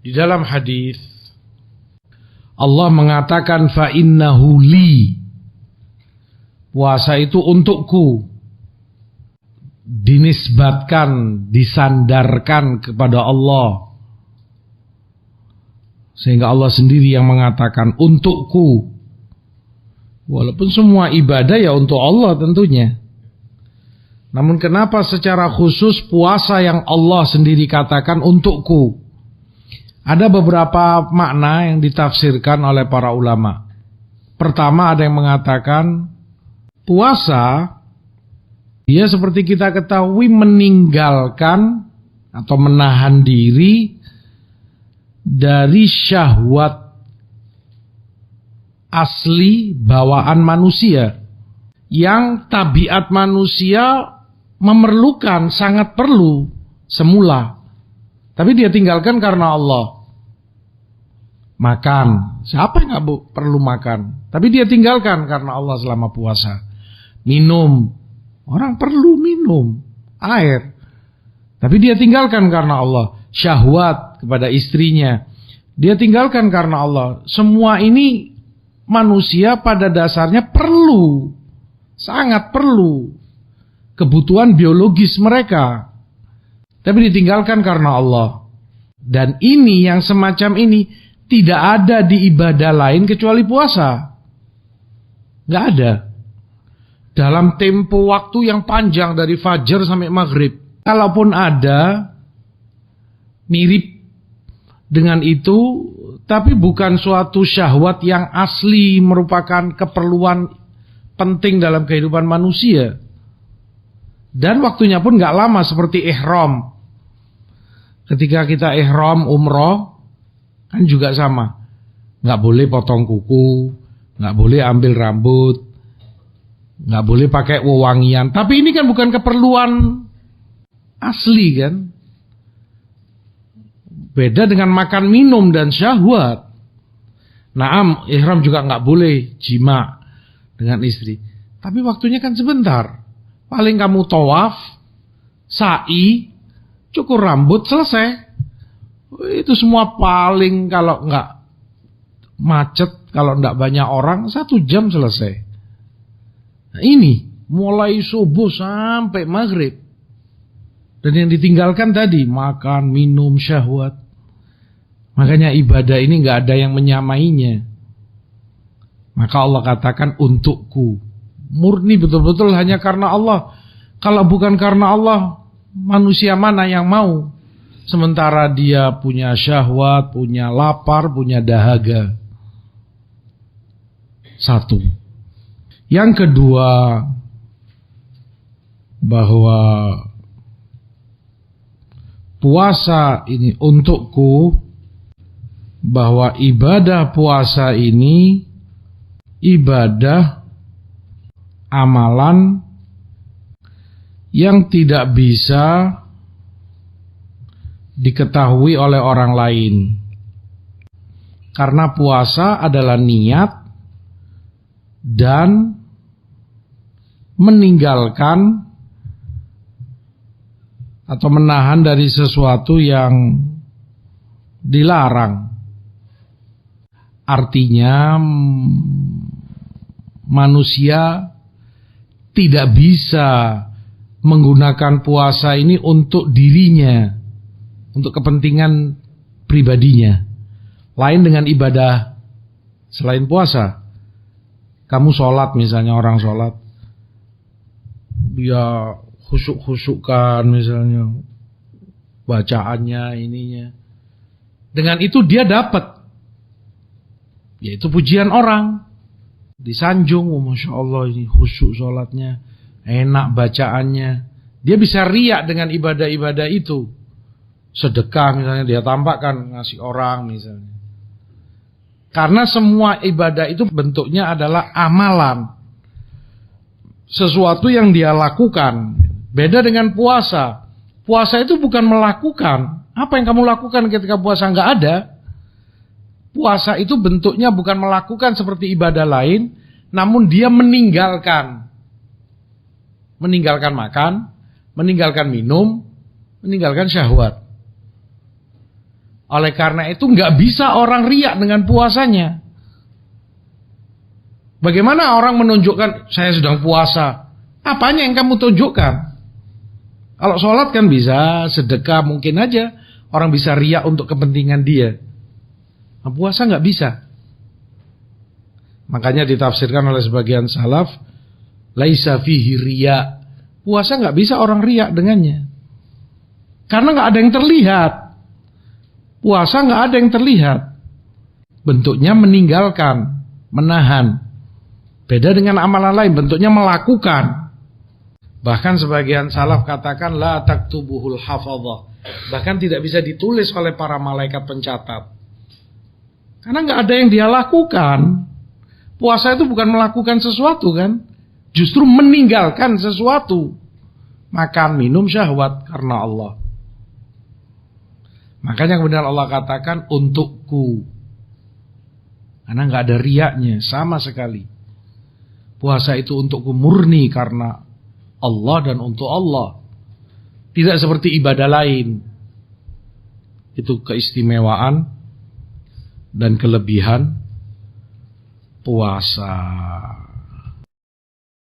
Di dalam hadis Allah mengatakan fa innahu li. Puasa itu untukku. Dinisbatkan, disandarkan kepada Allah. Sehingga Allah sendiri yang mengatakan untukku. Walaupun semua ibadah ya untuk Allah tentunya. Namun kenapa secara khusus puasa yang Allah sendiri katakan untukku? Ada beberapa makna yang ditafsirkan oleh para ulama. Pertama, ada yang mengatakan puasa, dia seperti kita ketahui meninggalkan atau menahan diri dari syahwat asli bawaan manusia, yang tabiat manusia memerlukan, sangat perlu semula. Tapi dia tinggalkan karena Allah. Makan, siapa yang gak perlu makan? Tapi dia tinggalkan karena Allah selama puasa. Minum, orang perlu minum air, tapi dia tinggalkan karena Allah. Syahwat kepada istrinya, dia tinggalkan karena Allah. Semua ini manusia pada dasarnya perlu, sangat perlu, kebutuhan biologis mereka, tapi ditinggalkan karena Allah. Dan ini yang semacam ini tidak ada di ibadah lain kecuali puasa. Gak ada. Dalam tempo waktu yang panjang dari fajar sampai maghrib. Kalaupun ada, mirip dengan itu, tapi bukan suatu syahwat yang asli merupakan keperluan penting dalam kehidupan manusia. Dan waktunya pun gak lama seperti ihram. Ketika kita ihram umroh, kan juga sama. Gak boleh potong kuku, gak boleh ambil rambut, gak boleh pakai wewangian. Tapi ini kan bukan keperluan asli kan. Beda dengan makan, minum, dan syahwat. Naam, ihram juga gak boleh jima dengan istri. Tapi waktunya kan sebentar. Paling kamu tawaf, sa'i, cukur rambut, selesai. Itu semua paling kalau enggak macet, kalau enggak banyak orang, 1 jam selesai. Nah ini, mulai subuh sampai maghrib. Dan yang ditinggalkan tadi, makan, minum, syahwat. Makanya ibadah ini enggak ada yang menyamainya. Maka Allah katakan untukku. Murni betul-betul hanya karena Allah. Kalau bukan karena Allah, manusia mana yang mau? Sementara dia punya syahwat, punya lapar, punya dahaga. 1. Yang kedua, bahwa puasa ini untukku, bahwa ibadah puasa ini ibadah amalan yang tidak bisa diketahui oleh orang lain. Karena puasa adalah niat dan meninggalkan atau menahan dari sesuatu yang dilarang. Artinya manusia tidak bisa menggunakan puasa ini untuk dirinya, untuk kepentingan pribadinya. Lain dengan ibadah selain puasa. Kamu sholat misalnya, orang sholat, dia khusyuk-khusyukkan misalnya, bacaannya, ininya. Dengan itu dia dapat, yaitu pujian orang. Disanjung, oh, Masya Allah ini khusyuk sholatnya, enak bacaannya. Dia bisa riak dengan ibadah-ibadah itu. Sedekah misalnya dia tampakkan, ngasih orang misalnya. Karena semua ibadah itu bentuknya adalah amalan, sesuatu yang dia lakukan. Beda dengan puasa. Puasa itu bukan melakukan. Apa yang kamu lakukan ketika puasa? Nggak ada. Puasa itu bentuknya bukan melakukan seperti ibadah lain, namun dia meninggalkan. Meninggalkan makan, meninggalkan minum, meninggalkan syahwat. Oleh karena itu nggak bisa orang riak dengan puasanya. Bagaimana orang menunjukkan saya sedang puasa? Apanya yang kamu tunjukkan? Kalau sholat kan bisa, sedekah mungkin aja orang bisa riak untuk kepentingan dia. Nah, puasa nggak bisa. Makanya ditafsirkan oleh sebagian salaf, laisa fihi riya. Puasa nggak bisa orang riak dengannya, karena nggak ada yang terlihat. Puasa nggak ada yang terlihat. Bentuknya meninggalkan, menahan. Beda dengan amalan lain, bentuknya melakukan. Bahkan sebagian salaf katakan la taktubuhul hafadhah. Bahkan tidak bisa ditulis oleh para malaikat pencatat. Karena nggak ada yang dia lakukan. Puasa itu bukan melakukan sesuatu kan, justru meninggalkan sesuatu. Makan, minum, syahwat karena Allah. Makanya kemudian Allah katakan untukku. Karena nggak ada riaknya sama sekali. Puasa itu untukku murni karena Allah dan untuk Allah. Tidak seperti ibadah lain. Itu keistimewaan dan kelebihan puasa.